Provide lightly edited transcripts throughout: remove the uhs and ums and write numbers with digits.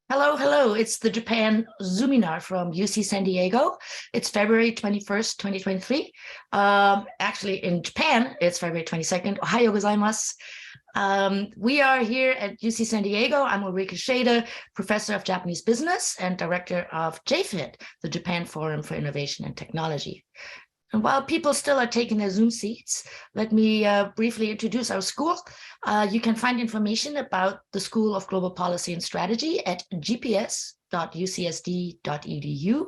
Hello, hello. It's the Japan Zoominar from UC San Diego. It's February 21st, 2023. Actually, in Japan, it's February 22nd. Ohayo gozaimasu. We are here at UC San Diego. I'm Ulrike Schaede, professor of Japanese business and director of jfit, the Japan Forum for Innovation and Technology. And while people still are taking their Zoom seats, let me briefly introduce our school. You can find information about the School of Global Policy and Strategy at gps.ucsd.edu.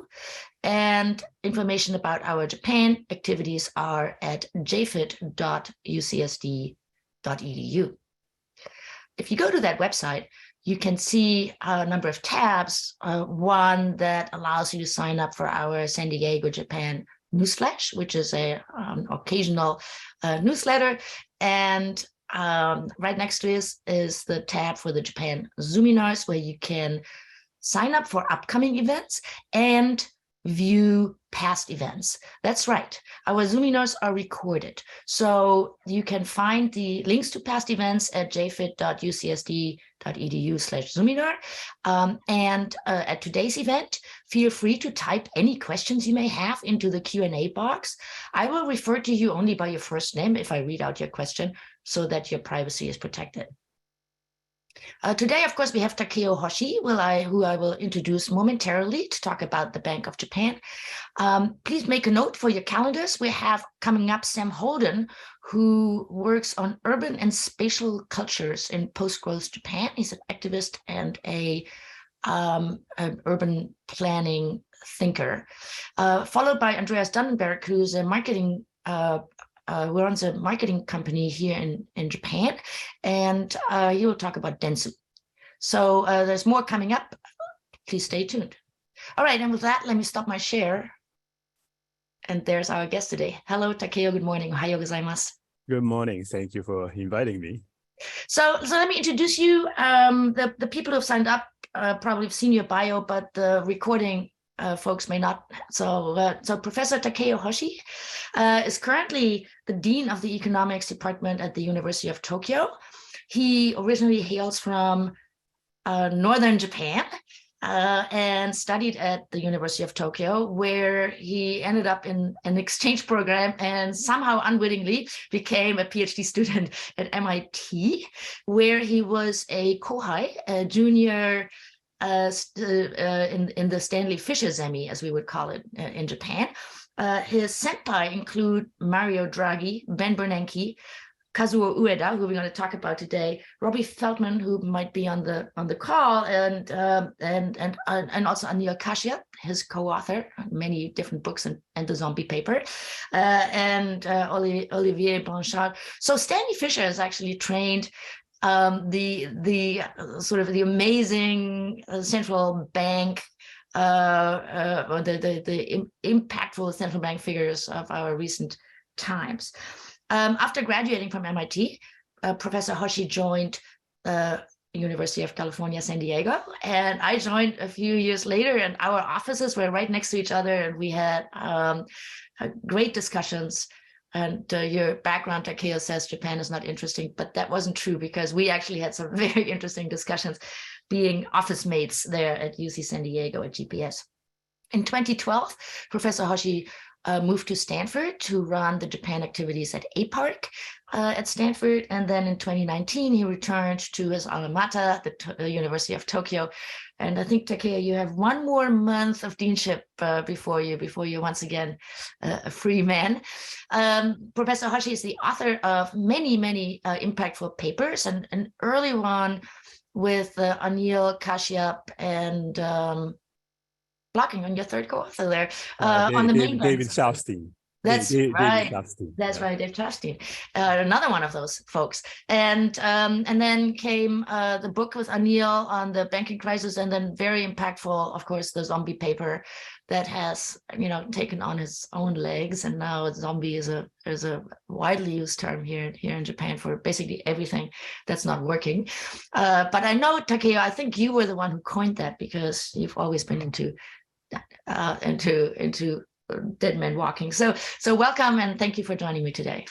And information about our Japan activities are at jfit.ucsd.edu. If you go to that website, you can see a number of tabs, one that allows you to sign up for our San Diego, Japan newsflash, which is a occasional newsletter, and right next to this is the tab for the Japan Zoominars, where you can sign up for upcoming events and view past events. That's right. Our Zoominars are recorded. So you can find the links to past events at jfit.ucsd.edu/Zoominar. And at today's event, feel free to type any questions you may have into the Q&A box. I will refer to you only by your first name if I read out your question so that your privacy is protected. Today, of course, we have Takeo Hoshi, who I will introduce momentarily to talk about the Bank of Japan. Please make a note for your calendars. We have coming up Sam Holden, who works on urban and spatial cultures in post-growth Japan. He's an activist and an urban planning thinker, followed by Andreas Dannenberg, who's a marketing who runs a marketing company here in Japan, and he will talk about Dentsu. So there's more coming up. Please stay tuned. All right, and with that, let me stop my share. And there's our guest today. Hello, Takeo. Good morning. Ohayo gozaimasu. Good morning. Thank you for inviting me. So let me introduce you. The people who have signed up probably have seen your bio, but the recording folks may not. So Professor Takeo Hoshi is currently the Dean of the Economics Department at the University of Tokyo. He originally hails from northern Japan and studied at the University of Tokyo, where he ended up in an exchange program and somehow unwittingly became a PhD student at MIT, where he was a kohai, a junior in the Stanley Fisher Zemi, as we would call it in Japan. His senpai include Mario Draghi, Ben Bernanke, Kazuo Ueda, who we're going to talk about today, Robbie Feldman, who might be on the call, and also Anil Kashyap, his co-author, many different books and the zombie paper, and Olivier Blanchard. So Stanley Fisher has actually trained the sort of the amazing central bank, the impactful central bank figures of our recent times. After graduating from MIT, Professor Hoshi joined the University of California, San Diego, and I joined a few years later, and our offices were right next to each other, and we had great discussions. And your background, Takeo, says Japan is not interesting, but that wasn't true, because we actually had some very interesting discussions being office mates there at UC San Diego at GPS. In 2012, Professor Hoshi moved to Stanford to run the Japan activities at APARC at Stanford. And then in 2019, he returned to his alma mater, the University of Tokyo. And I think, Takeo, you have one more month of deanship before you once again a free man. Professor Hoshi is the author of many, many impactful papers, and an early one with Anil Kashyap and blocking on your third co-author there on the main David Schaede. That's right. That's right, Dave Chastain, another one of those folks. And then came the book with Anil on the banking crisis, and then very impactful, of course, the zombie paper that has taken on its own legs, and now zombie is a widely used term here in Japan for basically everything that's not working. But I know, Takeo, I think you were the one who coined that, because you've always been into dead men walking. So welcome, and thank you for joining me today.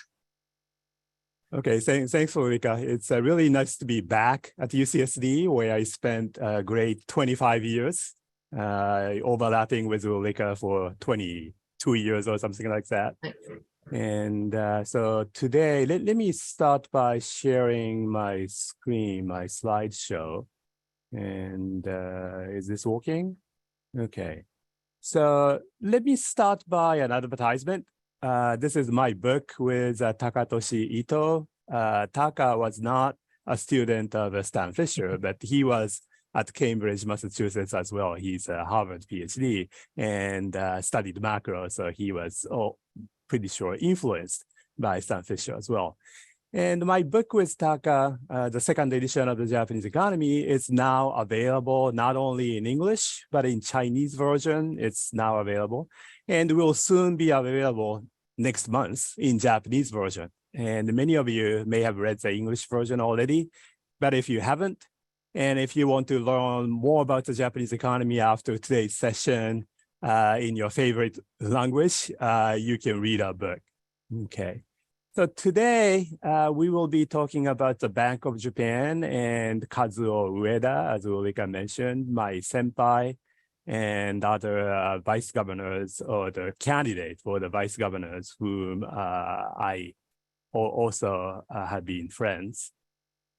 Okay, thanks, Ulrike. It's really nice to be back at UCSD, where I spent a great 25 years, overlapping with Ulrike for 22 years or something like that. And so today, let me start by sharing my screen, my slideshow. And is this working? Okay. So let me start by an advertisement. This is my book with Takatoshi Ito. Taka was not a student of Stan Fisher, but he was at Cambridge, Massachusetts as well. He's a Harvard PhD and studied macro, so he was pretty sure influenced by Stan Fisher as well. And my book with Taka, the second edition of the Japanese economy, is now available not only in English, but in Chinese version, it's now available. And will soon be available next month in Japanese version. And many of you may have read the English version already, but if you haven't, and if you want to learn more about the Japanese economy after today's session in your favorite language, you can read our book. Okay. So today, we will be talking about the Bank of Japan and Kazuo Ueda, as Ulrike mentioned, my senpai, and other vice governors or the candidate for the vice governors whom I also have been friends.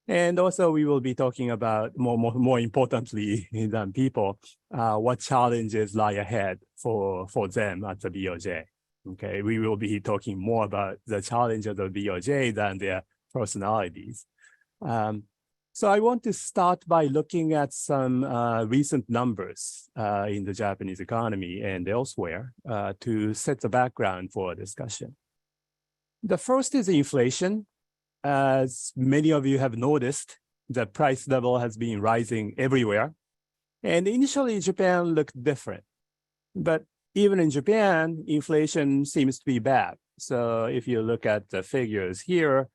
And also we will be talking about more importantly than people, what challenges lie ahead for them at the BOJ. Okay, we will be talking more about the challenges of the BOJ than their personalities. So I want to start by looking at some recent numbers in the Japanese economy and elsewhere to set the background for a discussion. The first is inflation. As many of you have noticed, the price level has been rising everywhere. And initially, Japan looked different. But even in Japan, inflation seems to be bad. So if you look at the figures here,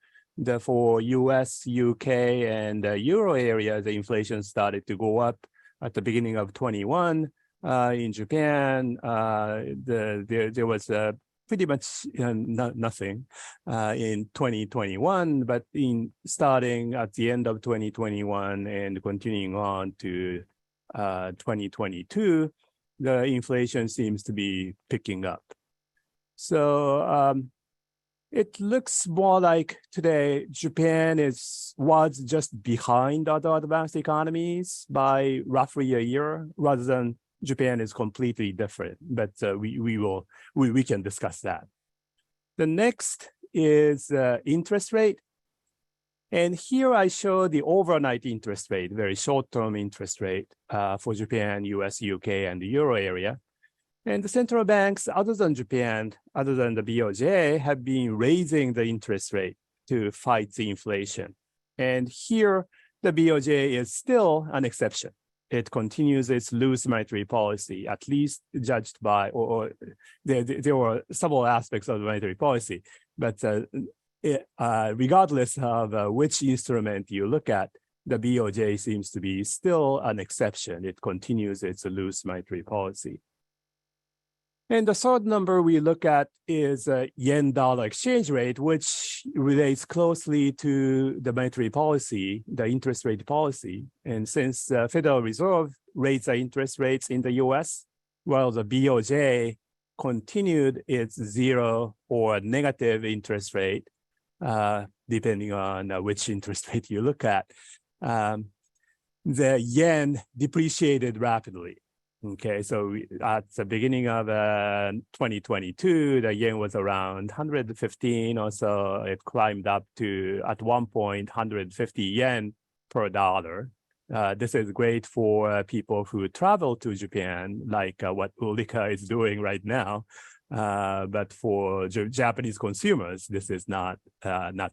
for US, UK, and the Euro area, the inflation started to go up at the beginning of 21. In Japan, there was pretty much nothing in 2021, but starting at the end of 2021 and continuing on to 2022, the inflation seems to be picking up. So it looks more like today Japan was just behind other advanced economies by roughly a year, rather than Japan is completely different. But we can discuss that. The next is interest rate. And here I show the overnight interest rate, very short-term interest rate for Japan, US, UK, and the Euro area. And the central banks, other than Japan, other than the BOJ, have been raising the interest rate to fight the inflation. And here, the BOJ is still an exception. It continues its loose monetary policy, at least judged by, or there were several aspects of the monetary policy, but regardless of which instrument you look at, the BOJ seems to be still an exception. It continues its loose monetary policy. And the third number we look at is yen-dollar exchange rate, which relates closely to the monetary policy, the interest rate policy. And since the Federal Reserve raised the interest rates in the US, while the BOJ continued its zero or negative interest rate, depending on which interest rate you look at, the yen depreciated rapidly. Okay, so at the beginning of 2022, the yen was around 115 or so. It climbed up to, at one point, 150 yen per dollar. This is great for people who travel to Japan, like what Ulrike is doing right now. But for Japanese consumers, this is not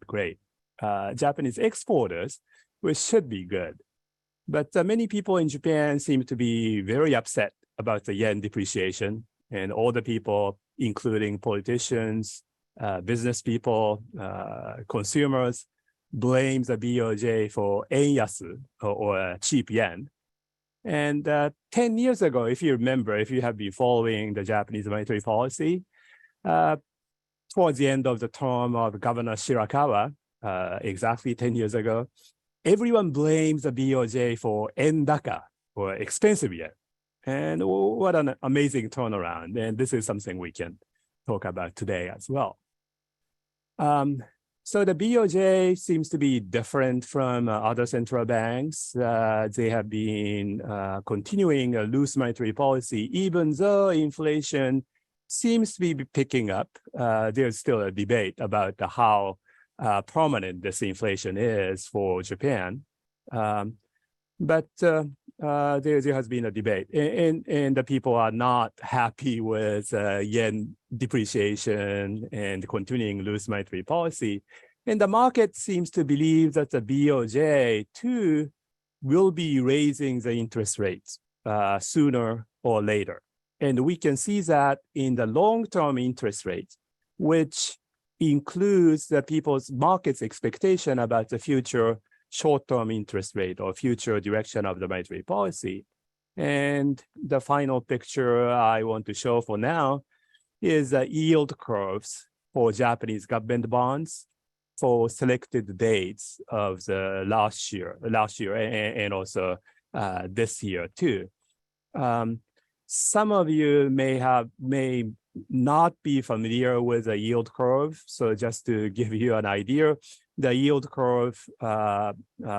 great. Japanese exporters, which should be good. But many people in Japan seem to be very upset about the yen depreciation, and all the people, including politicians, business people, consumers, blame the BOJ for enyasu, or cheap yen. And 10 years ago, if you remember, if you have been following the Japanese monetary policy, towards the end of the term of Governor Shirakawa, exactly 10 years ago, everyone blames the BOJ for endaka, or expensive yen. And what an amazing turnaround. And this is something we can talk about today as well. So the BOJ seems to be different from other central banks. They have been continuing a loose monetary policy, even though inflation seems to be picking up. There's still a debate about how prominent this inflation is for Japan. But there has been a debate, and the people are not happy with yen depreciation and continuing loose monetary policy. And the market seems to believe that the BOJ too will be raising the interest rates sooner or later. And we can see that in the long-term interest rate, which includes the people's market's expectation about the future short-term interest rate or future direction of the monetary policy. And the final picture I want to show for now is the yield curves for Japanese government bonds for selected dates of the last year and also this year too. Some of you may not be familiar with the yield curve. So just to give you an idea, the yield curve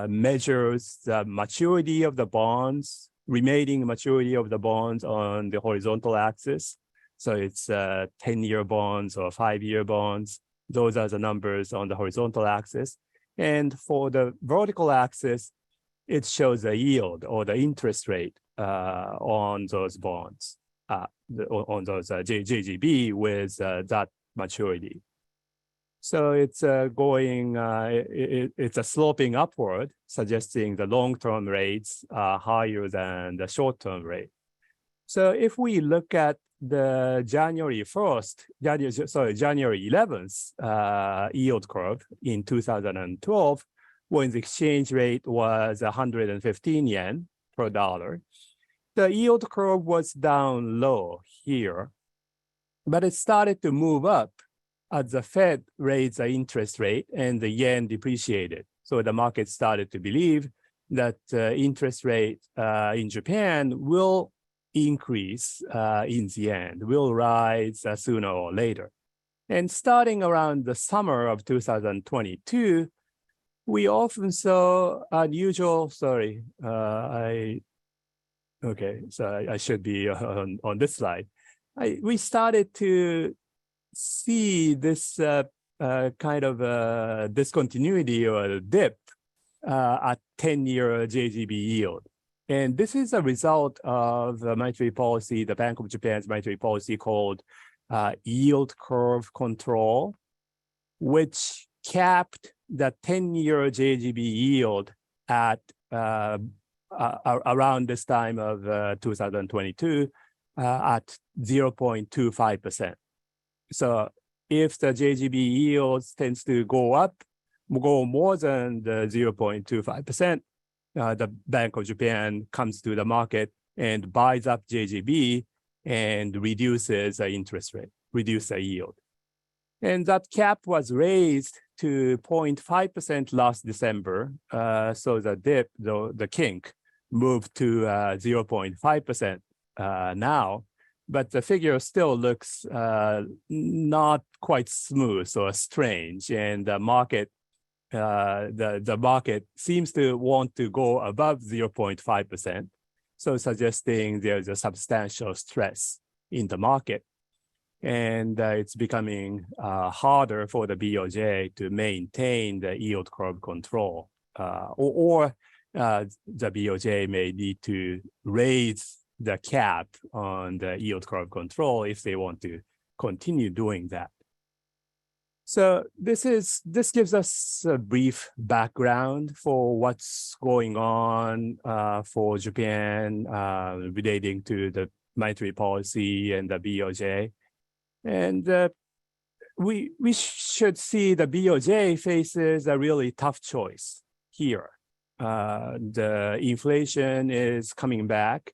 measures the maturity of the bonds, remaining maturity of the bonds on the horizontal axis. So it's 10-year bonds or 5-year bonds. Those are the numbers on the horizontal axis. And for the vertical axis, it shows the yield or the interest rate on those bonds, on those JGB with that maturity. So it's it's a sloping upward, suggesting the long-term rates are higher than the short-term rate. So if we look at the January 11th yield curve in 2012, when the exchange rate was 115 yen per dollar, the yield curve was down low here, but it started to move up as the Fed raised the interest rate and the yen depreciated. So the market started to believe that interest rate in Japan will increase in the end, will rise sooner or later. And starting around the summer of 2022, we often saw unusual, I should be on this slide. We started to see this kind of discontinuity or dip at 10-year JGB yield. And this is a result of the monetary policy, the Bank of Japan's monetary policy called yield curve control, which capped the 10-year JGB yield at around this time of 2022 at 0.25%. So if the JGB yields tends to go more than the 0.25%, the Bank of Japan comes to the market and buys up JGB and reduces the interest rate, reduce the yield. And that cap was raised to 0.5% last December. So the dip, the kink, moved to 0.5% now. But the figure still looks not quite smooth or strange. And the market the market seems to want to go above 0.5%, so suggesting there's a substantial stress in the market. And it's becoming harder for the BOJ to maintain the yield curve control, or the BOJ may need to raise the cap on the yield curve control if they want to continue doing that. So this gives us a brief background for what's going on for Japan relating to the monetary policy and the BOJ. And we should see the BOJ faces a really tough choice here. The inflation is coming back.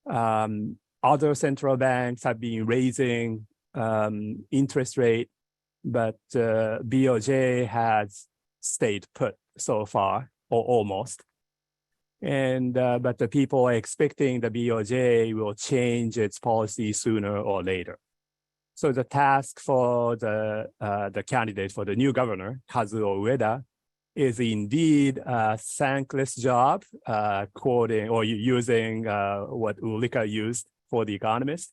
Other central banks have been raising interest rate, but BOJ has stayed put so far, or almost. And but the people are expecting the BOJ will change its policy sooner or later. So the task for the candidate for the new governor, Kazuo Ueda, is indeed a thankless job, quoting or using what Ulrike used for The Economist.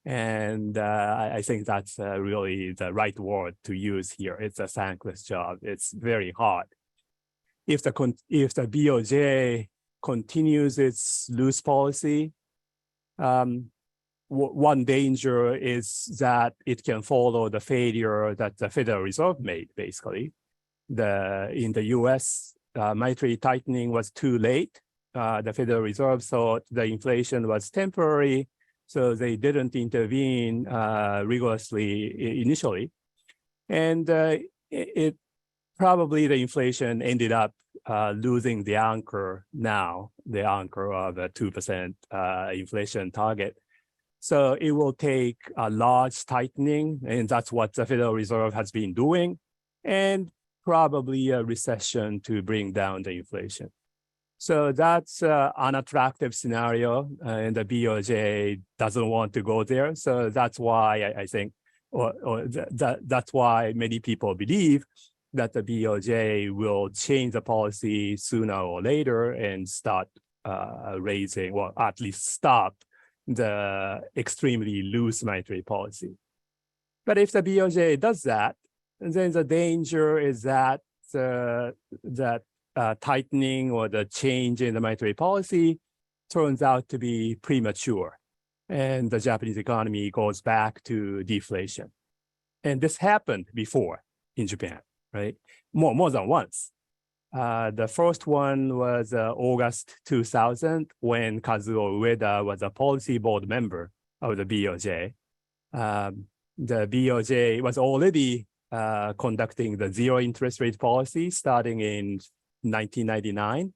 And I think that's really the right word to use here. It's a thankless job. It's very hard. If the BOJ continues its loose policy, one danger is that it can follow the failure that the Federal Reserve made, basically. In the US, monetary tightening was too late. The Federal Reserve thought the inflation was temporary, so they didn't intervene rigorously initially. And it probably the inflation ended up losing the anchor now, the anchor of a 2% inflation target. So it will take a large tightening, and that's what the Federal Reserve has been doing, and probably a recession to bring down the inflation. So that's an unattractive scenario, and the BOJ doesn't want to go there. So that's why I think, that's why many people believe that the BOJ will change the policy sooner or later and start raising, or at least stop the extremely loose monetary policy. But if the BOJ does that, then the danger is that tightening or the change in the monetary policy turns out to be premature, and the Japanese economy goes back to deflation. And this happened before in Japan, right? More than once. The first one was August 2000, when Kazuo Ueda was a policy board member of the BOJ. The BOJ was already conducting the zero interest rate policy starting in 1999.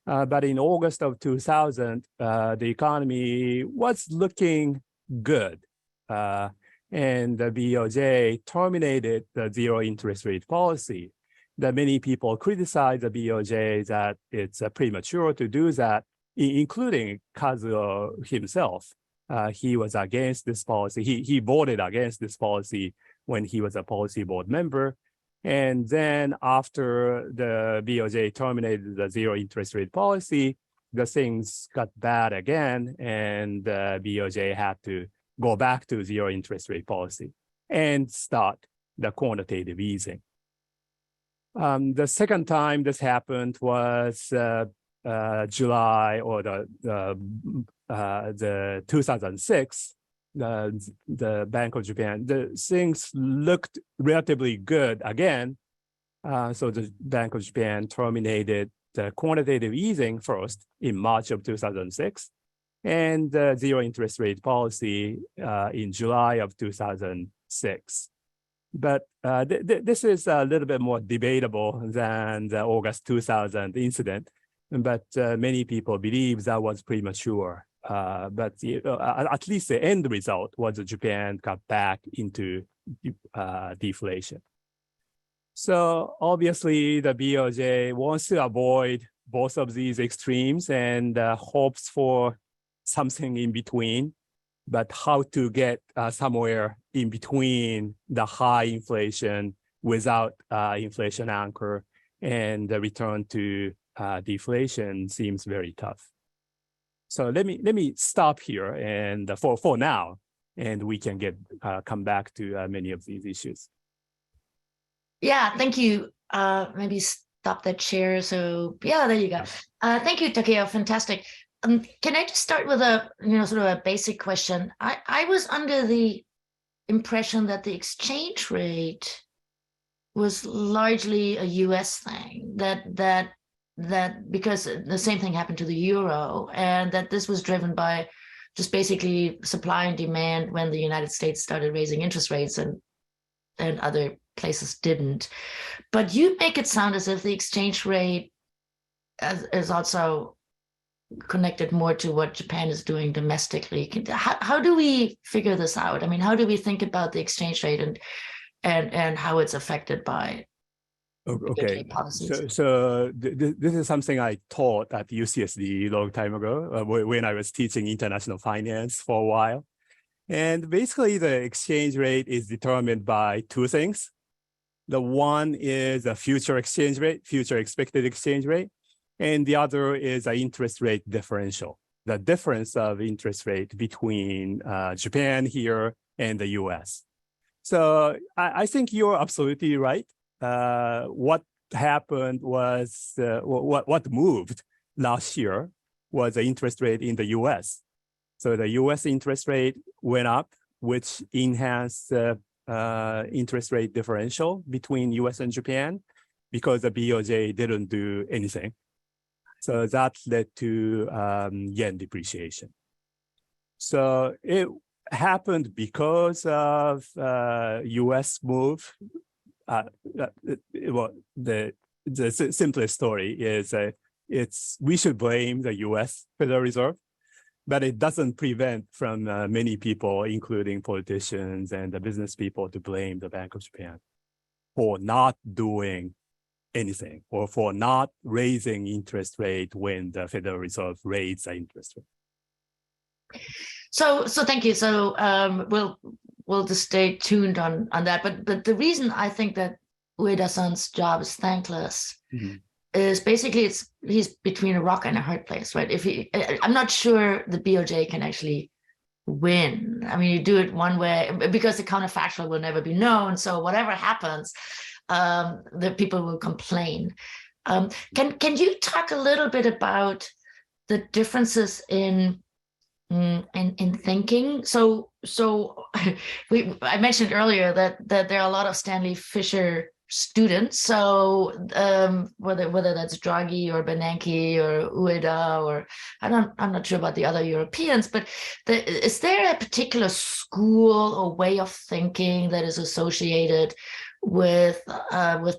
But in August of 2000, the economy was looking good. And the BOJ terminated the zero interest rate policy. That many people criticize the BOJ that it's premature to do that, including Kazuo himself. He was against this policy. He voted against this policy when he was a policy board member. And then after the BOJ terminated the zero interest rate policy, the things got bad again, and the BOJ had to go back to zero interest rate policy and start the quantitative easing. The second time this happened was July, or the 2006, the Bank of Japan. The things looked relatively good again. So the Bank of Japan terminated the quantitative easing first in March of 2006, and the zero interest rate policy in July of 2006. But this is a little bit more debatable than the August 2000 incident, but many people believe that was premature. But at least the end result was that Japan got back into deflation. So obviously the BOJ wants to avoid both of these extremes and hopes for something in between. But how to get somewhere in between the high inflation without inflation anchor and the return to deflation seems very tough. So let me stop here and for now, and we can come back to many of these issues. Yeah, thank you. Maybe stop that share. So yeah, there you go. Thank you, Takeo. Fantastic. Can I just start with a sort of a basic question? I was under the impression that the exchange rate was largely a US thing, that because the same thing happened to the euro, and that this was driven by just basically supply and demand when the United States started raising interest rates and other places didn't. But you make it sound as if the exchange rate is also connected more to what Japan is doing domestically. How do we figure this out? I mean, how do we think about the exchange rate and how it's affected by Okay, policies. so this is something I taught at UCSD a long time ago when I was teaching international finance for a while. And basically the exchange rate is determined by two things. The one is a future exchange rate, future expected exchange rate, and the other is an interest rate differential, the difference of interest rate between Japan here and the US. So I think you're absolutely right. What happened was, what moved last year was the interest rate in the US. So the US interest rate went up, which enhanced the interest rate differential between US and Japan because the BOJ didn't do anything. So that led to yen depreciation. So it happened because of US move. Well, the simplest story is we should blame the US Federal Reserve, but it doesn't prevent from many people, including politicians and the business people, to blame the Bank of Japan for not doing anything or for not raising interest rate when the Federal Reserve raised the interest rate. So thank you. So we'll just stay tuned on that. But the reason I think that Ueda-san's job is thankless is basically he's between a rock and a hard place, right? I'm not sure the BOJ can actually win. I mean, you do it one way because the counterfactual will never be known. So whatever happens, the people will complain. Can you talk a little bit about the differences in thinking? So I mentioned earlier that there are a lot of Stanley Fischer students. So whether that's Draghi or Bernanke or Ueda or I'm not sure about the other Europeans, but is there a particular school or way of thinking that is associated with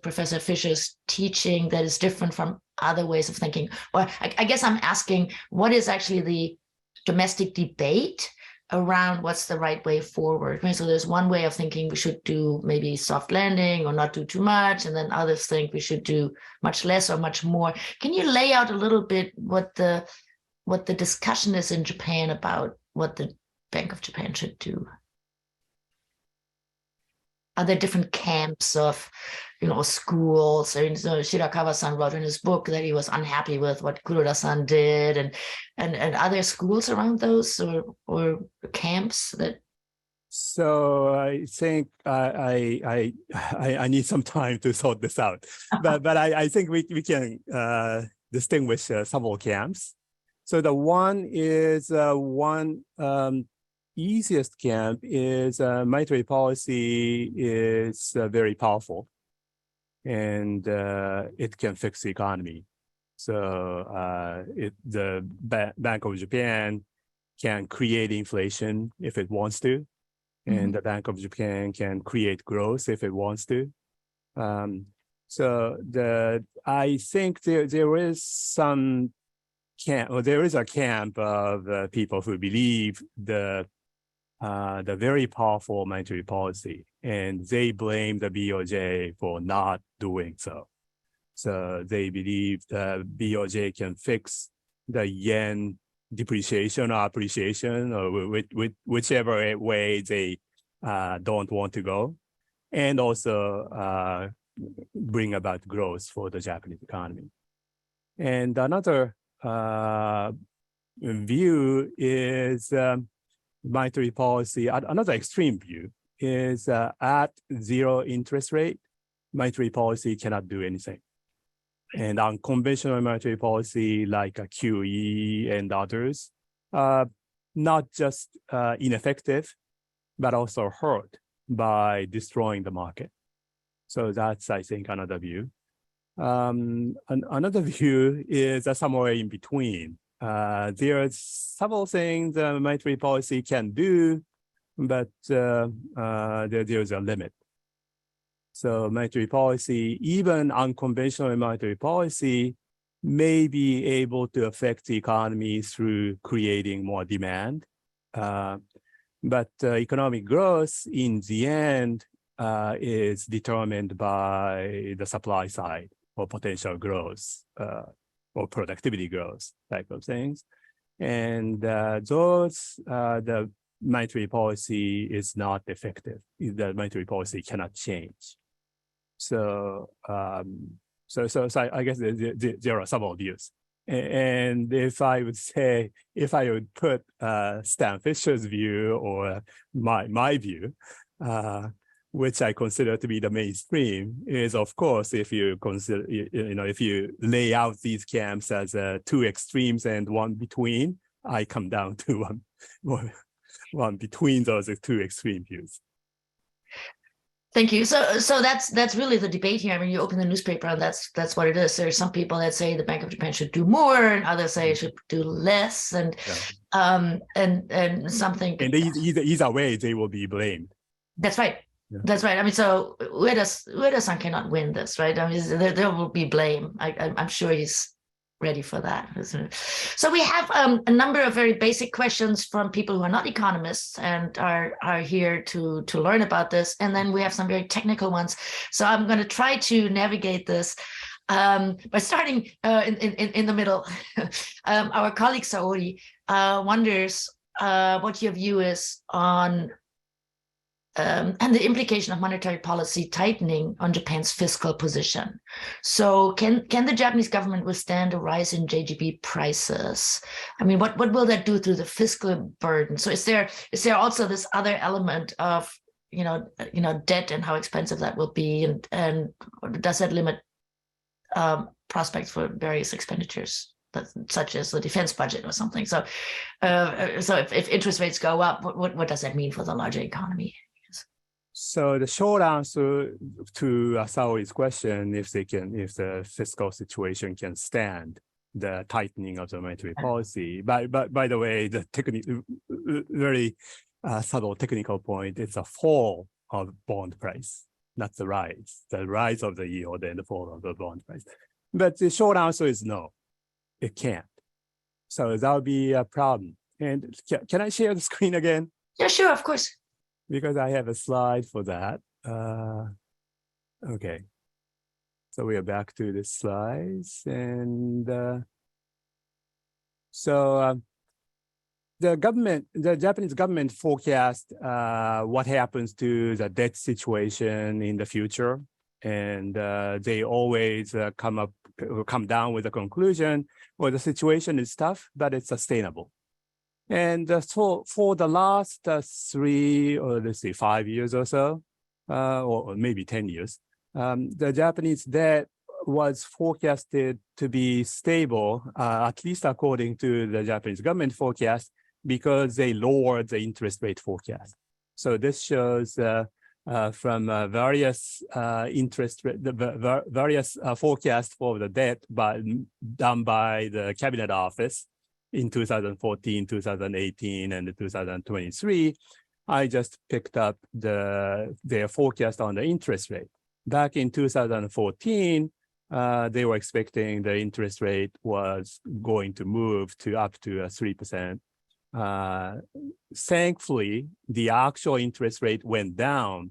Professor Fischer's teaching that is different from other ways of thinking? Or I guess I'm asking, what is actually the domestic debate around what's the right way forward? So there's one way of thinking we should do maybe soft landing or not do too much, and then others think we should do much less or much more. Can you lay out a little bit what the discussion is in Japan about what the Bank of Japan should do? Are there different camps of, schools? So Shirakawa-san wrote in his book that he was unhappy with what Kuroda-san did, and are there schools around those or camps that? So I think I need some time to sort this out, but I think we can distinguish several camps. So the one is easiest camp is monetary policy is very powerful, and it can fix the economy. So the Bank of Japan can create inflation if it wants to, and the Bank of Japan can create growth if it wants to. So I think there is some camp, or there is a camp of people who believe the very powerful monetary policy, and they blame the BOJ for not doing so. So they believe the BOJ can fix the yen depreciation or appreciation, or whichever way they don't want to go, and also bring about growth for the Japanese economy. And another view is monetary policy. Another extreme view is at zero interest rate, monetary policy cannot do anything. And unconventional monetary policy like QE and others are not just ineffective, but also hurt by destroying the market. So that's, I think, another view. Another view is somewhere in between. There are several things monetary policy can do, but there's a limit. So monetary policy, even unconventional monetary policy, may be able to affect the economy through creating more demand. But economic growth, in the end, is determined by the supply side or potential growth or productivity growth type of things. And the monetary policy is not effective. The monetary policy cannot change. So, I guess there are several views. And if I would put Stan Fisher's view or my view, which I consider to be the mainstream, is of course if you consider, if you lay out these camps as two extremes and one between, I come down to one between those two extreme views. Thank you. So that's really the debate here. I mean, you open the newspaper and that's what it is. There's some people that say the Bank of Japan should do more, and others say it should do less, and something. And either way, they will be blamed. That's right. Yeah. That's right. I mean, so Ueda-san cannot win this, right? I mean, there will be blame. I'm sure he's ready for that. So we have a number of very basic questions from people who are not economists and are here to learn about this. And then we have some very technical ones. So I'm going to try to navigate this by starting in the middle. Our colleague Saori wonders what your view is on and the implication of monetary policy tightening on Japan's fiscal position. So can the Japanese government withstand a rise in JGB prices? I mean, what will that do to the fiscal burden? So is there also this other element of debt and how expensive that will be, and does that limit prospects for various expenditures, such as the defense budget or something? So if interest rates go up, what does that mean for the larger economy? So the short answer to Saori's question, if the fiscal situation can stand the tightening of the monetary policy. By the way, the very subtle technical point, it's a fall of bond price, not the rise. The rise of the yield and the fall of the bond price. But the short answer is no, it can't. So that would be a problem. And can I share the screen again? Yeah, sure, of course. Because I have a slide for that. Okay. So we are back to the slides. And the Japanese government forecast what happens to the debt situation in the future. And they always come down with a conclusion, well, the situation is tough, but it's sustainable. And so for the last 5 years or so, or maybe 10 years, the Japanese debt was forecasted to be stable, at least according to the Japanese government forecast, because they lowered the interest rate forecast. So this shows from various various forecasts for the debt done by the Cabinet Office in 2014, 2018, and 2023, I just picked up their forecast on the interest rate. Back in 2014, they were expecting the interest rate was going to move up to 3%. Thankfully, the actual interest rate went down,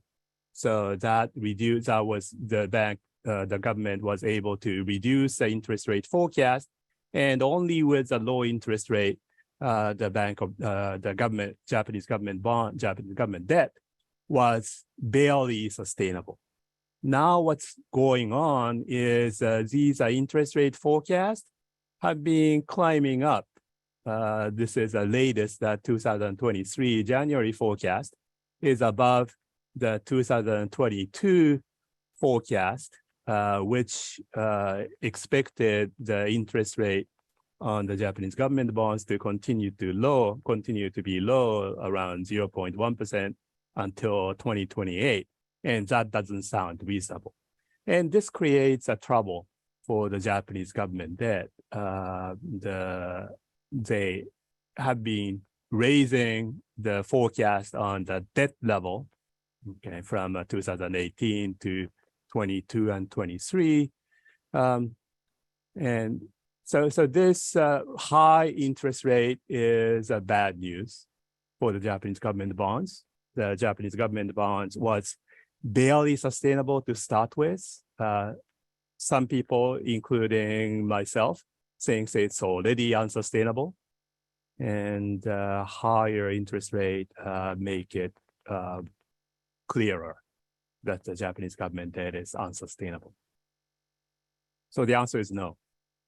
so that reduced. That was the government was able to reduce the interest rate forecast. And only with a low interest rate, Japanese government debt was barely sustainable. Now what's going on is these interest rate forecasts have been climbing up. This is the latest 2023 January forecast is above the 2022 forecast, which expected the interest rate on the Japanese government bonds to continue to be low around 0.1% until 2028. And that doesn't sound reasonable. And this creates a trouble for the Japanese government debt. They have been raising the forecast on the debt level, okay, from 2018 to 22 and 23. And so this high interest rate is bad news for the Japanese government bonds. The Japanese government bonds was barely sustainable to start with. Some people, including myself, think it's already unsustainable, and higher interest rate make it clearer that the Japanese government debt is unsustainable. So the answer is no.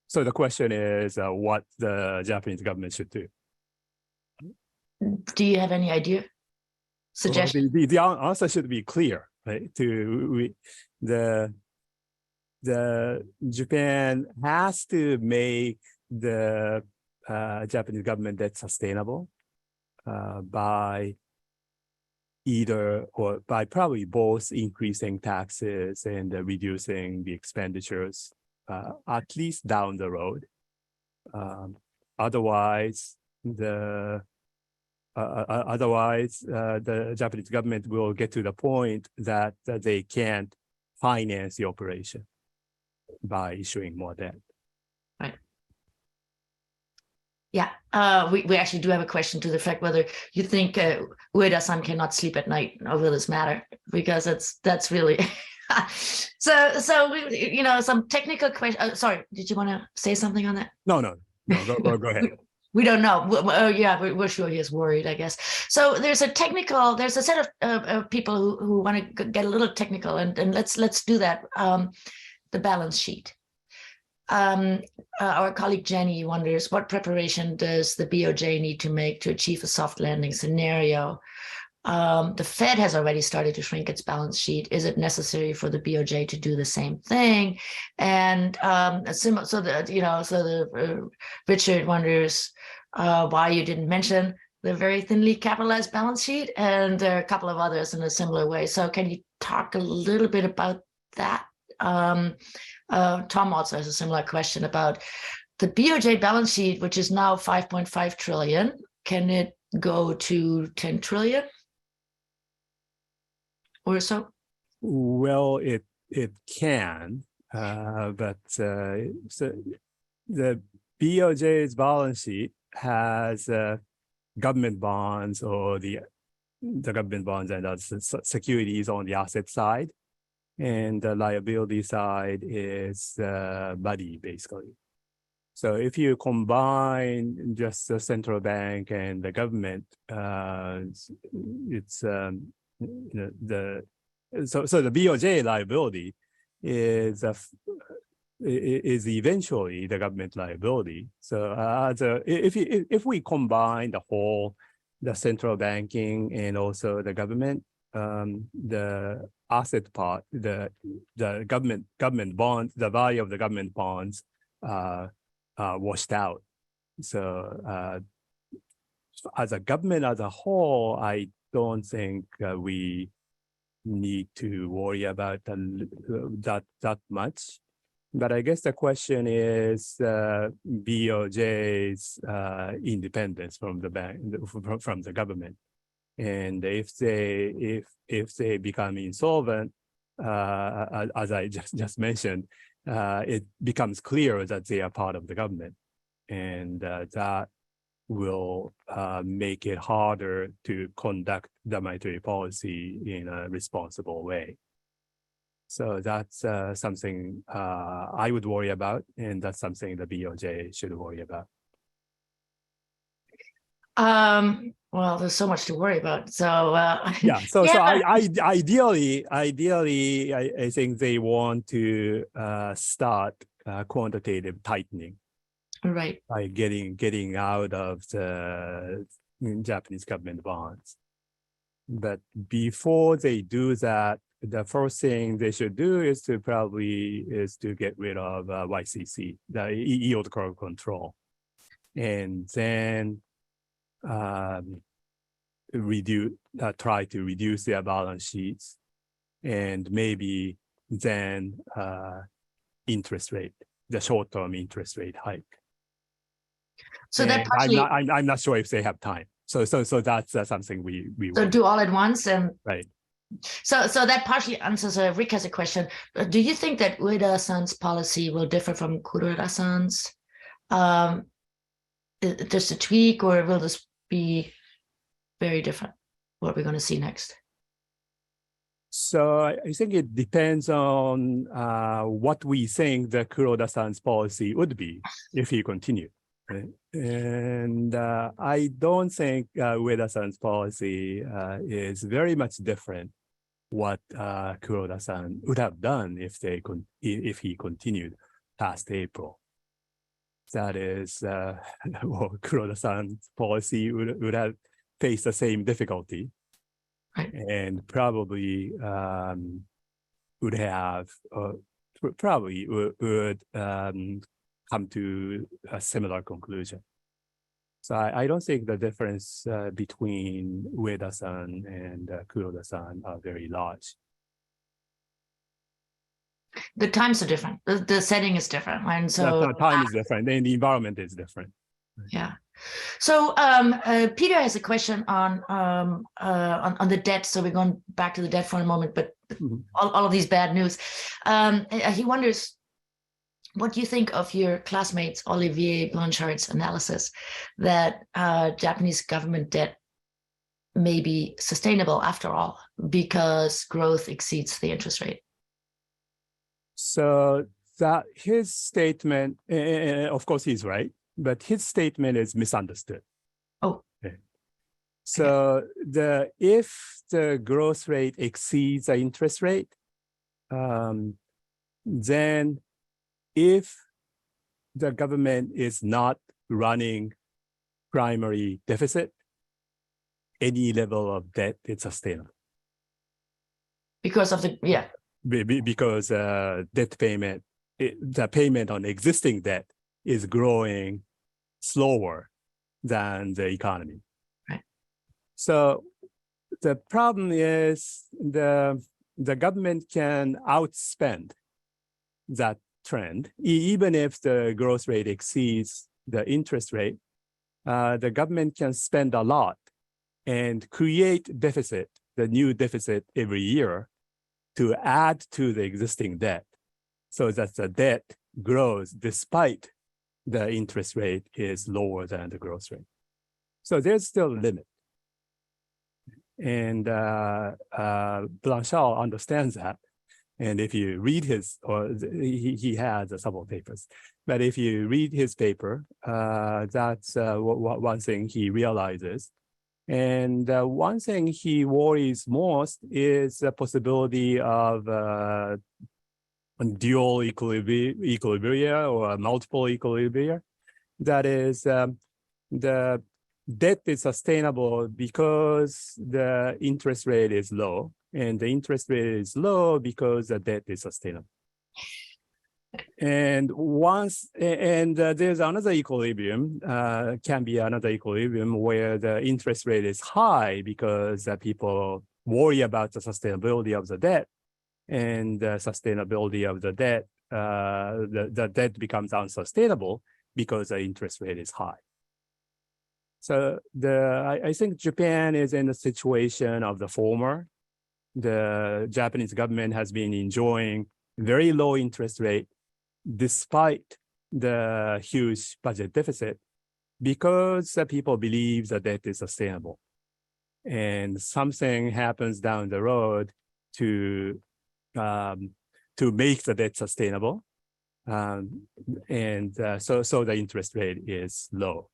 So the question is what the Japanese government should do. Do you have any idea? Suggestion? Well, the answer should be clear, right? The Japan has to make the Japanese government debt sustainable by either or by probably both increasing taxes and reducing the expenditures, at least down the road. Otherwise, the Japanese government will get to the point that they can't finance the operation by issuing more debt. Right. Yeah, we actually do have a question to the fact whether you think Ueda-san cannot sleep at night over this matter, because that's really so we, some technical question. Sorry, did you want to say something on that? No, go ahead. We don't know. Yeah, we're sure he's worried, I guess. So there's a set of people who want to get a little technical, and let's do that. The balance sheet. Our colleague Jenny wonders, what preparation does the BOJ need to make to achieve a soft landing scenario? The Fed has already started to shrink its balance sheet. Is it necessary for the BOJ to do the same thing? And Richard wonders why you didn't mention the very thinly capitalized balance sheet, and there are a couple of others in a similar way. So can you talk a little bit about that? Tom also has a similar question about the BOJ balance sheet, which is now 5.5 trillion. Can it go to 10 trillion or so? Well, it can, but so the BOJ's balance sheet has government bonds or the government bonds and other securities on the asset side. And the liability side is money, basically. So if you combine just the central bank and the government, it's so the BOJ liability is eventually the government liability. So if we combine the central banking and also the government, the asset part, the government bonds, the value of the government bonds washed out. So as a government as a whole, I don't think we need to worry about that much. But I guess the question is BOJ's independence from the bank, from the government. And if they become insolvent, as I just mentioned, it becomes clear that they are part of the government, and that will make it harder to conduct the monetary policy in a responsible way. So that's something I would worry about, and that's something the BOJ should worry about. Well, there's so much to worry about. So yeah. So ideally, I think they want to start quantitative tightening, right, by getting out of the Japanese government bonds. But before they do that, the first thing they should do is to get rid of YCC, the yield curve control, and then try to reduce their balance sheets, and maybe then interest rate, the short-term interest rate hike. So and that partially, I'm not sure if they have time. So that's something we so do all at once, and right. So that partially answers Rick has a question. Do you think that Ueda-san's policy will differ from Kuroda-san's? Just a tweak, or will this be very different? What we're going to see next? So I think it depends on what we think the Kuroda-san's policy would be if he continued. Right? And I don't think Ueda-san's policy is very much different what Kuroda-san would have done if he continued past April. That is, well, Kuroda-san's policy would have faced the same difficulty. Right. And probably would have probably would come to a similar conclusion. So I don't think the difference between Ueda-san and Kuroda-san are very large. The times are different. The setting is different, and so the time is different, and the environment is different. Yeah. So Peter has a question on the debt. So we're going back to the debt for a moment, but all of these bad news. He wonders, what do you think of your classmates Olivier Blanchard's analysis that Japanese government debt may be sustainable after all because growth exceeds the interest rate? So that his statement, of course, he's right. But his statement is misunderstood. Oh. Okay. So if the growth rate exceeds the interest rate, then if the government is not running primary deficit, any level of debt is sustainable. Because of because debt payment, the payment on existing debt is growing slower than the economy. Right. So the problem is the government can outspend that trend, even if the growth rate exceeds the interest rate. The government can spend a lot and create deficit, the new deficit every year, to add to the existing debt, so that the debt grows despite the interest rate is lower than the growth rate. So there's still a limit. And Blanchard understands that. And if you read he has several papers, but if you read his paper, that's one thing he realizes. And one thing he worries most is the possibility of dual equilibria or multiple equilibria. That is, the debt is sustainable because the interest rate is low, and the interest rate is low because the debt is sustainable. And there's another equilibrium, can be another equilibrium where the interest rate is high because people worry about the sustainability of the debt. And the sustainability of the debt, the debt becomes unsustainable because the interest rate is high. So I think Japan is in the situation of the former. The Japanese government has been enjoying very low interest rate despite the huge budget deficit because people believe the debt is sustainable. And something happens down the road to make the debt sustainable, so the interest rate is low.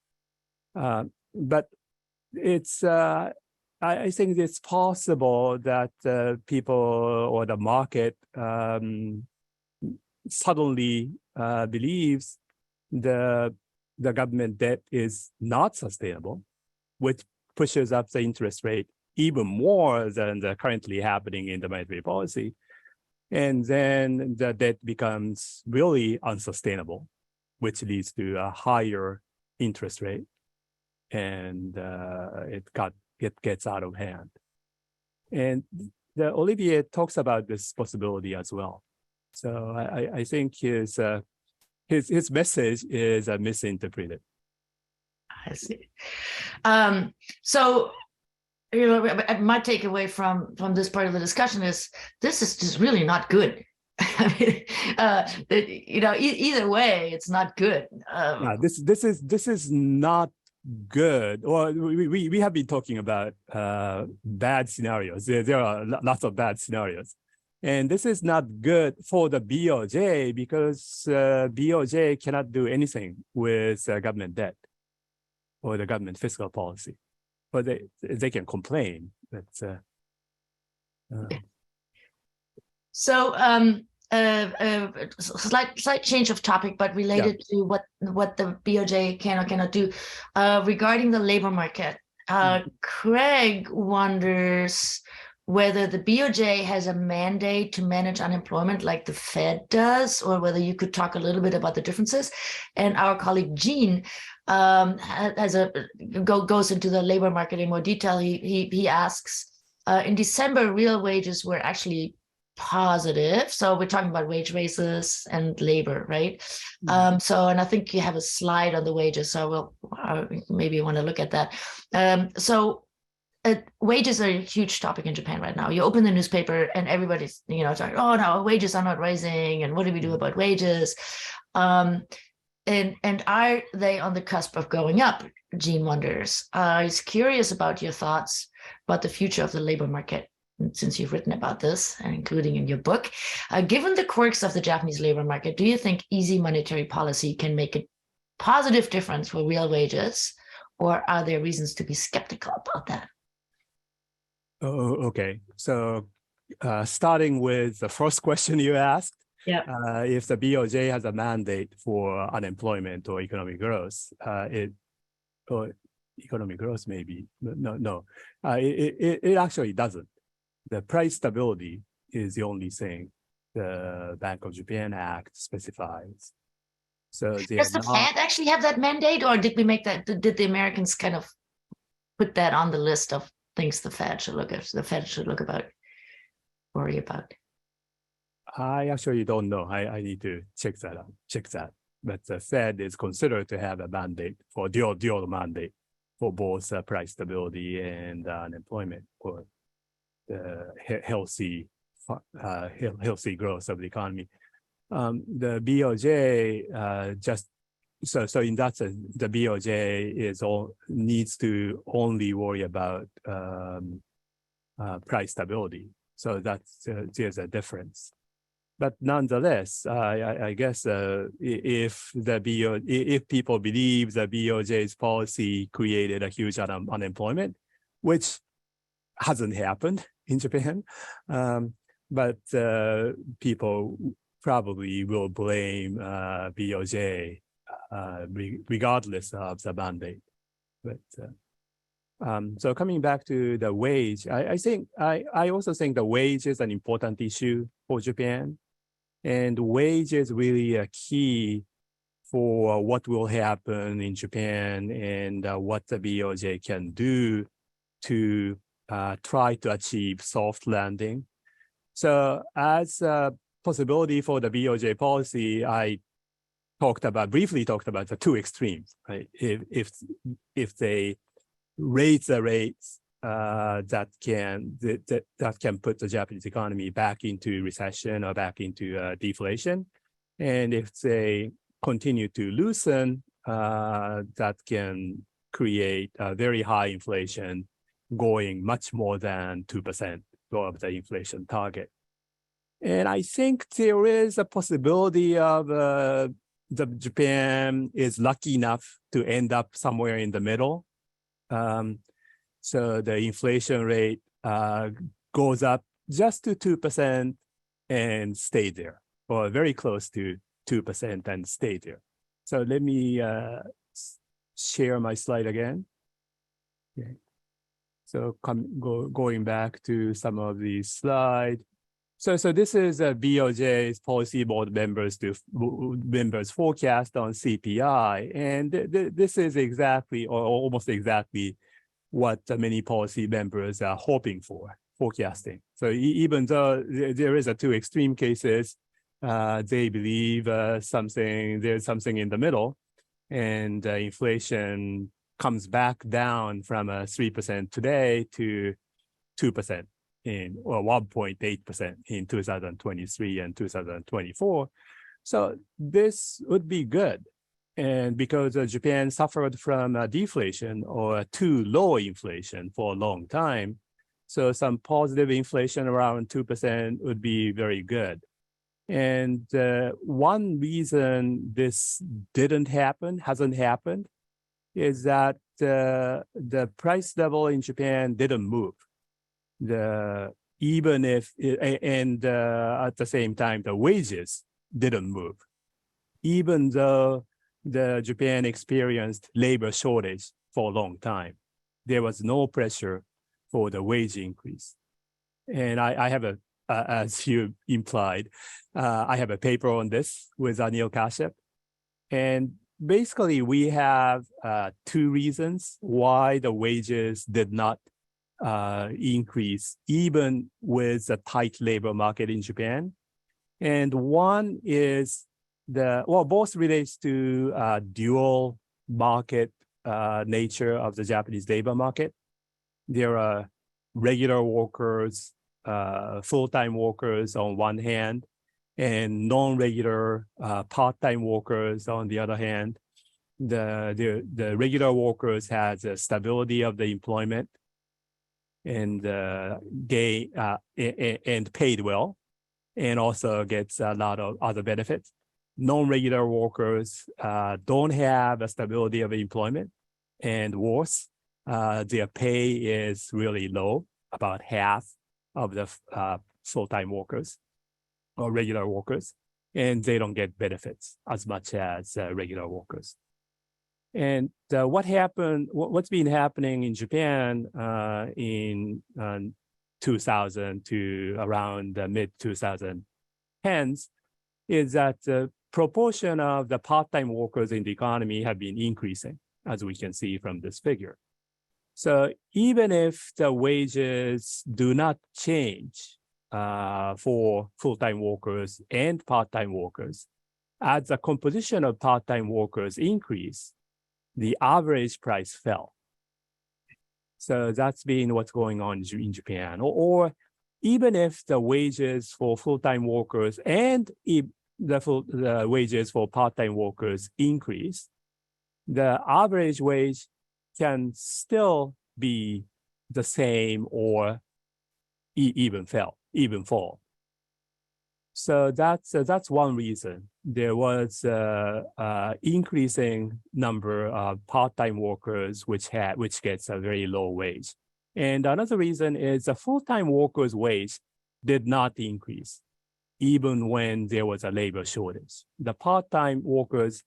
But it's I think it's possible that people or the market suddenly believes the government debt is not sustainable, which pushes up the interest rate even more than the currently happening in the monetary policy. And then the debt becomes really unsustainable, which leads to a higher interest rate, and it gets out of hand. And Olivier talks about this possibility as well. So I think his message is misinterpreted. I see. So, my takeaway from this part of the discussion is this is just really not good. I mean, either way, it's not good. This is not good. Well, we have been talking about bad scenarios. There are lots of bad scenarios. And this is not good for the BOJ because BOJ cannot do anything with government debt or the government fiscal policy. But they can complain. But so slight change of topic, but related to what the BOJ can or cannot do regarding the labor market. Craig wonders whether the BOJ has a mandate to manage unemployment like the Fed does, or whether you could talk a little bit about the differences. And our colleague Jean goes into the labor market in more detail. He asks, in December, real wages were actually positive. So we're talking about wage raises and labor, right? And I think you have a slide on the wages. So we'll maybe want to look at that. Wages are a huge topic in Japan right now. You open the newspaper and everybody's, talking, oh no, wages are not rising. And what do we do about wages? And are they on the cusp of going up? Jean wonders. He's curious about your thoughts about the future of the labor market, since you've written about this, and including in your book. Given the quirks of the Japanese labor market, do you think easy monetary policy can make a positive difference for real wages, or are there reasons to be skeptical about that? Oh, okay. So starting with the first question you asked, if the BOJ has a mandate for unemployment or economic growth, economic growth maybe, no, it actually doesn't. The price stability is the only thing the Bank of Japan Act specifies. So does the Fed actually have that mandate, or did we make that? Did the Americans kind of put that on the list of things the Fed should look at? The Fed should worry about. I actually don't know. I need to check that. But the Fed is considered to have a mandate for dual mandate for both price stability and unemployment, or the healthy growth of the economy. The BOJ so in that sense, the BOJ needs to only worry about price stability. So there's a difference. But nonetheless, I guess if people believe the BOJ's policy created a huge unemployment, which hasn't happened in Japan, but people probably will blame BOJ regardless of the mandate. But so coming back to the wage, I also think the wage is an important issue for Japan, and wage is really a key for what will happen in Japan and what the BOJ can do to try to achieve soft landing. So as a possibility for the BOJ policy, I briefly talked about the two extremes, right? If they raise the rates that can put the Japanese economy back into recession or back into deflation, and if they continue to loosen, that can create a very high inflation, going much more than 2% of the inflation target. And I think there is a possibility of Japan is lucky enough to end up somewhere in the middle. So the inflation rate goes up just to 2% and stay there, or very close to 2% and stay there. So let me share my slide again. Okay. So going back to some of these slides. So this is a BOJ's policy board members forecast on CPI, and this is exactly or almost exactly what many policy members are hoping for, forecasting. So even though there is two extreme cases, they believe there's something in the middle, and inflation comes back down from 3% today to 2%. Or 1.8% in 2023 and 2024. So this would be good. And because Japan suffered from deflation or too low inflation for a long time, so some positive inflation around 2% would be very good. And one reason this hasn't happened, is that the price level in Japan didn't move. Even if, at the same time, the wages didn't move. Even though Japan experienced labor shortage for a long time, there was no pressure for the wage increase. And I have as you implied, I have a paper on this with Anil Kashyap. And basically, we have two reasons why the wages did not increase, even with a tight labor market in Japan. And one is both relates to dual market nature of the Japanese labor market. There are regular workers, full-time workers on one hand, and non-regular part-time workers on the other hand. The regular workers has a stability of the employment and and paid well, and also gets a lot of other benefits. Non-regular workers don't have a stability of employment, and worse, their pay is really low, about half of the full-time workers or regular workers, and they don't get benefits as much as regular workers. And what's been happening in Japan in 2000 to around the mid-2010s is that the proportion of the part-time workers in the economy have been increasing, as we can see from this figure. So even if the wages do not change for full-time workers and part-time workers, as the composition of part-time workers increase, the average price fell. So that's been what's going on in Japan. Or even if the wages for full-time workers and the wages for part-time workers increase, the average wage can still be the same or even fall. So that's one reason. There was increasing number of part-time workers which gets a very low wage. And another reason is the full-time workers' wage did not increase, even when there was a labor shortage. The part-time workers'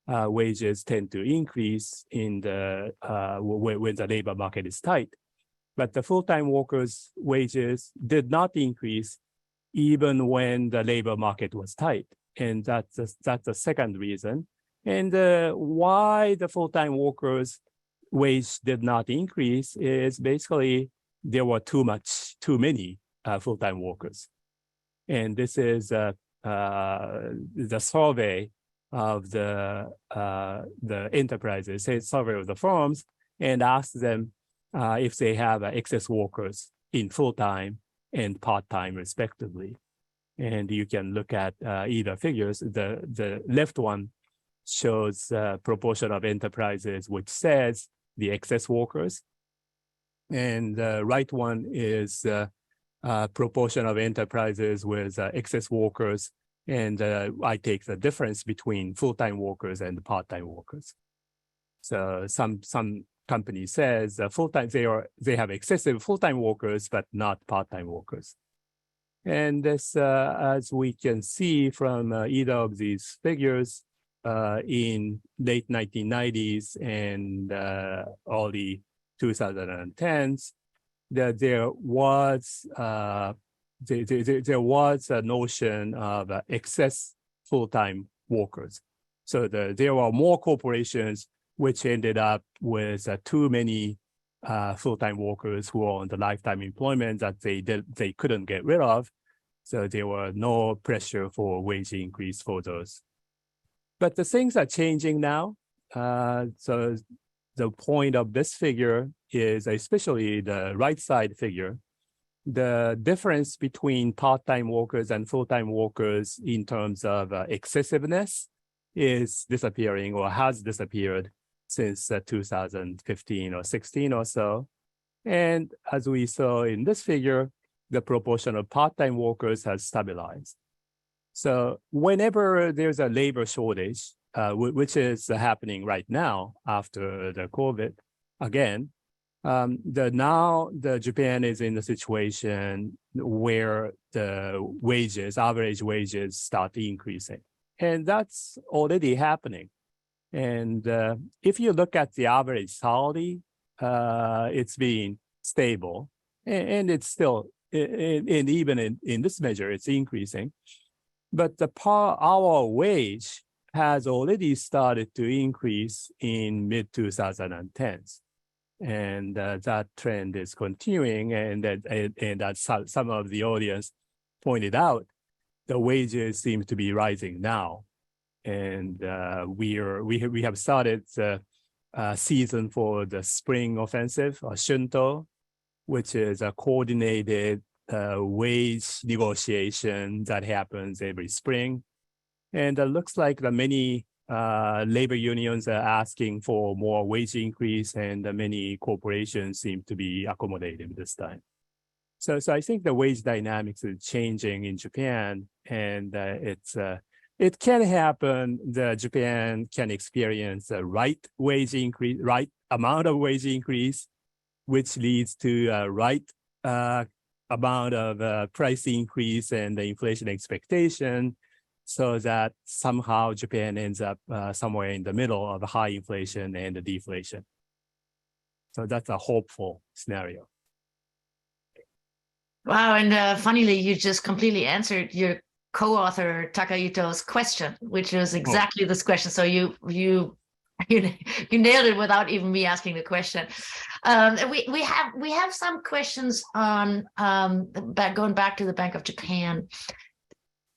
wages tend to increase in when the labor market is tight, but the full-time workers' wages did not increase even when the labor market was tight. And that's the second reason. And why the full-time workers' wage did not increase is basically there were too many full-time workers. And this is the survey of the enterprises, survey of the firms, and ask them if they have excess workers in full-time and part-time respectively. And you can look at either figures. The left one shows proportion of enterprises which says the excess workers. And the right one is proportion of enterprises with excess workers. And I take the difference between full-time workers and part-time workers. So some company says full-time, they have excessive full-time workers, but not part-time workers. And this, as we can see from either of these figures in late 1990s and early 2010s, that there was a notion of excess full-time workers. So there were more corporations which ended up with too many full-time workers who are on the lifetime employment that they couldn't get rid of. So there were no pressure for wage increase for those. But the things are changing now. So the point of this figure is, especially the right side figure, the difference between part-time workers and full-time workers in terms of excessiveness is disappearing or has disappeared since 2015 or 16 or so. And as we saw in this figure, the proportion of part-time workers has stabilized. So whenever there's a labor shortage, which is happening right now after the COVID, again, now Japan is in the situation where the wages, average wages, start increasing, and that's already happening. And if you look at the average salary, it's been stable, and it's still, and even in this measure, it's increasing. But the per hour wage has already started to increase in mid-2010s. And that trend is continuing, and that some of the audience pointed out, the wages seem to be rising now. And we have started the season for the spring offensive, or Shunto, which is a coordinated wage negotiation that happens every spring. And it looks like the many labor unions are asking for more wage increase, and many corporations seem to be accommodating this time. So I think the wage dynamics is changing in Japan, and it can happen that Japan can experience the right wage increase, right amount of wage increase, which leads to a right amount of price increase and the inflation expectation, so that somehow Japan ends up somewhere in the middle of high inflation and the deflation. So that's a hopeful scenario. Wow, and funnily, you just completely answered your co-author Takahito's question, which was exactly this question. So you nailed it without even me asking the question. We have some questions on going back to the Bank of Japan.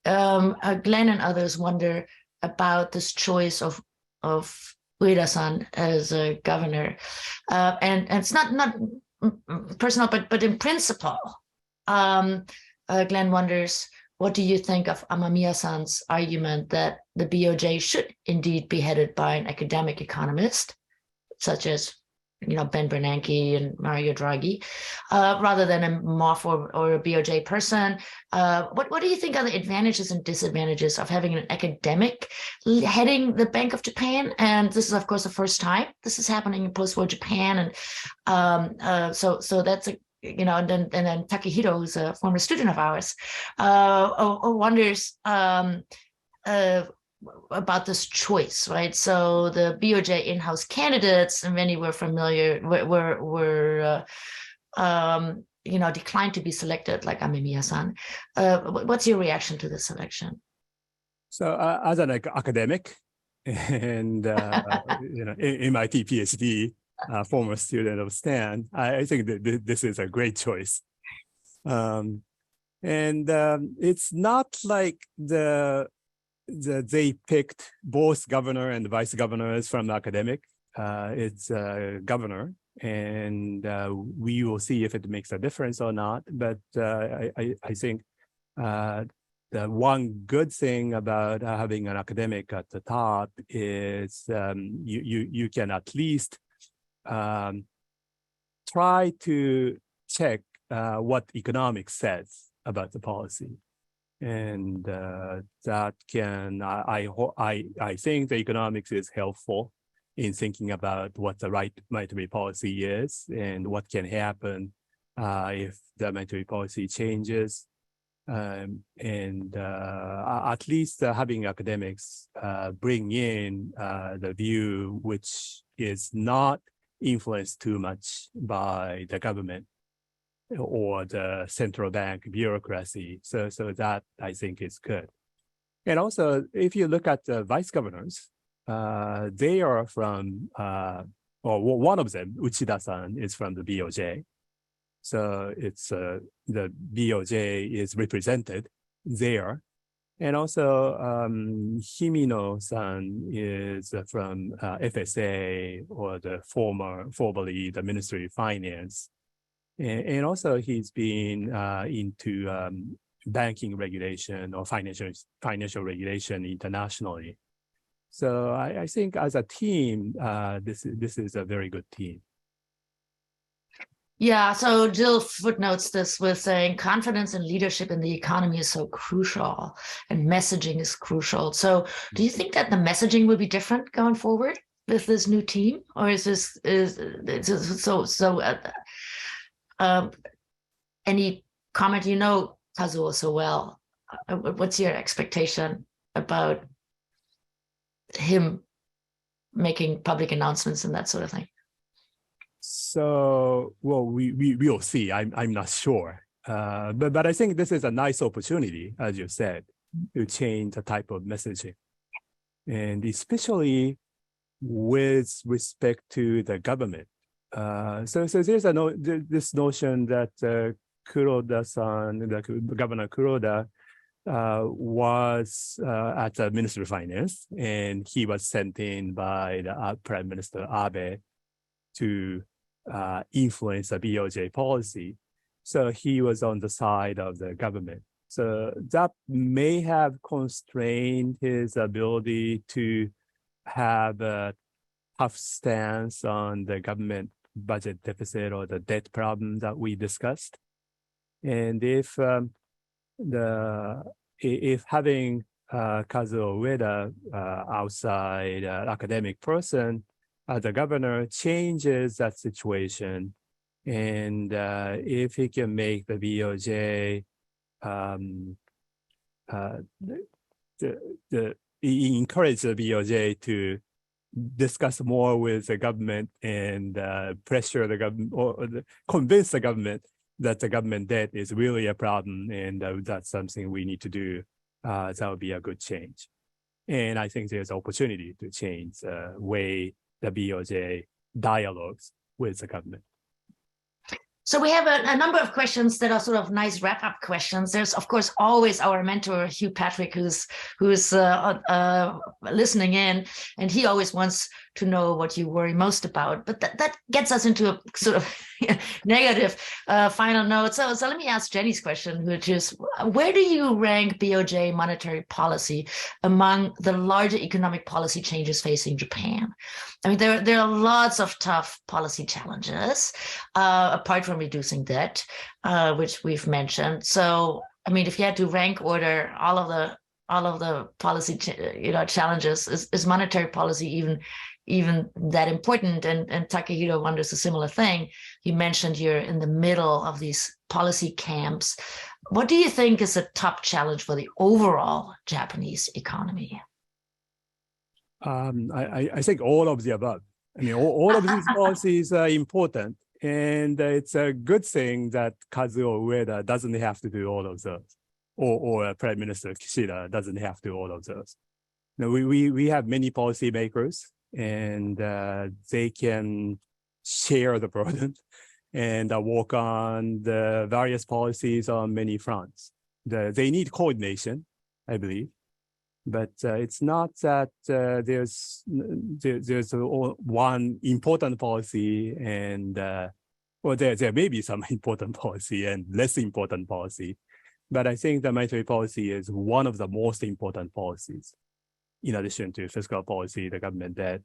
Glenn and others wonder about this choice of Ueda-san as a governor, and it's not personal, but in principle. Glenn wonders, what do you think of Amamiya-san's argument that the BOJ should indeed be headed by an academic economist, such as Ben Bernanke and Mario Draghi, rather than a MOF or a BOJ person? What do you think are the advantages and disadvantages of having an academic heading the Bank of Japan? And this is, of course, the first time this is happening in post-war Japan, and so that's a and then Takahito, who's a former student of ours, wonders about this choice, right? So the BOJ in-house candidates, and many were familiar, were declined to be selected, like Amemiya-san. What's your reaction to this selection? So as an academic and MIT PhD, former student of Stan, I think that this is a great choice. And it's not like they picked both governor and vice governors from academic. It's a governor, and we will see if it makes a difference or not. But I think the one good thing about having an academic at the top is you can at least try to check what economics says about the policy. And that can, I think the economics is helpful in thinking about what the right monetary policy is and what can happen if the monetary policy changes. At least having academics bring in the view which is not influenced too much by the government or the central bank bureaucracy. So that I think is good. And also, if you look at the vice governors, they are from, or one of them, Uchida-san, is from the BOJ. So it's the BOJ is represented there. And also, Himino-san is from FSA, or formerly the Ministry of Finance. And also he's been into banking regulation or financial regulation internationally. So I think as a team, this is a very good team. Yeah, so Jill footnotes this with saying confidence and leadership in the economy is so crucial and messaging is crucial. So do you think that the messaging will be different going forward with this new team? Or is this any comment? You know Kazuo so well. What's your expectation about him making public announcements and that sort of thing? So, well, we will see. I'm not sure, but I think this is a nice opportunity, as you said, to change the type of messaging, and especially with respect to the government. So there's this notion that Kuroda-san, the Governor Kuroda, was at the Ministry of Finance, and he was sent in by the Prime Minister Abe to influence the BOJ policy. So he was on the side of the government. So that may have constrained his ability to have a tough stance on the government budget deficit or the debt problem that we discussed. And if having Kazuo Ueda, outside academic person, the governor changes that situation, and if he can make the BOJ encourage the BOJ to discuss more with the government and pressure the government or convince the government that the government debt is really a problem and that's something we need to do, that would be a good change. And I think there's opportunity to change the way the BOJ dialogues with the government. So we have a number of questions that are sort of nice wrap-up questions. There's, of course, always our mentor, Hugh Patrick, who's listening in, and he always wants to know what you worry most about. But that gets us into a sort of negative final note. So let me ask Jenny's question, which is, where do you rank BOJ monetary policy among the larger economic policy changes facing Japan? I mean, there are lots of tough policy challenges, apart from reducing debt, which we've mentioned. So, I mean, if you had to rank order all of the policy, challenges, is monetary policy even that important? And Takehiro wonders a similar thing. You mentioned you're in the middle of these policy camps. What do you think is a top challenge for the overall Japanese economy? I think all of the above. I mean, all of these policies are important, and it's a good thing that Kazuo Ueda doesn't have to do all of those, or Prime Minister Kishida doesn't have to do all of those. Now, we have many policymakers, and they can share the burden and work on the various policies on many fronts. They need coordination, I believe. But it's not that there's one important policy and, well, there may be some important policy and less important policy, but I think the monetary policy is one of the most important policies. In addition to fiscal policy, the government debt,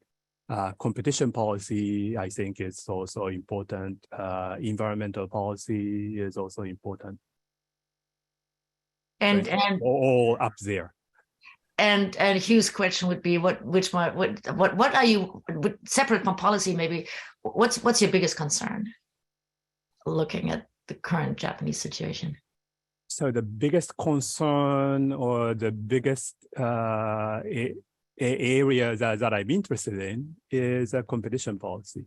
competition policy, I think is also important. Environmental policy is also important. And all up there. And Hugh's question would be, what are you, separate from policy maybe, what's your biggest concern looking at the current Japanese situation? So the biggest concern or the biggest area that I'm interested in is a competition policy.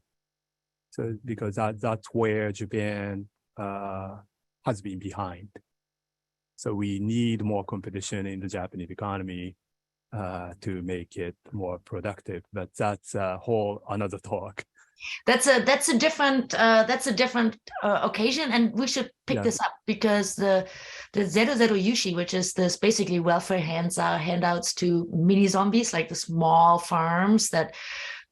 So because that's where Japan has been behind. So we need more competition in the Japanese economy to make it more productive. But that's a whole another talk. That's a different occasion, and we should pick this up because the Zero Yushi, which is this basically welfare handouts to mini zombies, like the small farms that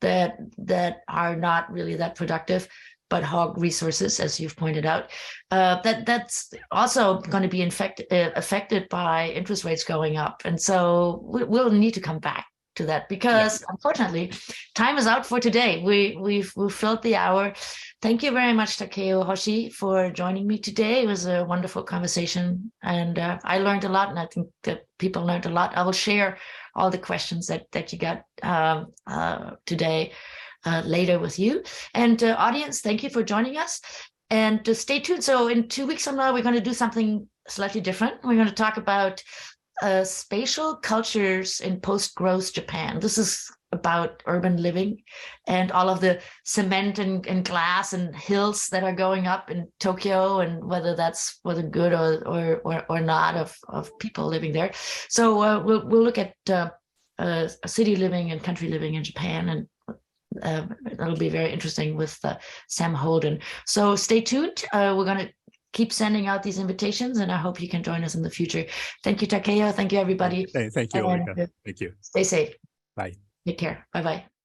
are not really that productive, but hog resources, as you've pointed out, that's also going to be affected by interest rates going up. And so we'll need to come back to that, because unfortunately, time is out for today. We've filled the hour. Thank you very much, Takeo, Hoshi, for joining me today. It was a wonderful conversation, and I learned a lot, and I think that people learned a lot. I will share all the questions that you got today later with you. And audience, thank you for joining us. And stay tuned. So in 2 weeks from now, we're going to do something slightly different. We're going to talk about spatial cultures in post-growth Japan. This is about urban living and all of the cement and glass and hills that are going up in Tokyo, and whether that's for the good or not of people living there. So we'll look at city living and country living in Japan, and that'll be very interesting with Sam Holden. So stay tuned. We're going to keep sending out these invitations, and I hope you can join us in the future. Thank you, Takeo. Thank you, everybody. Thank you, Ulrike. Thank you. Stay safe. Bye. Take care. Bye-bye.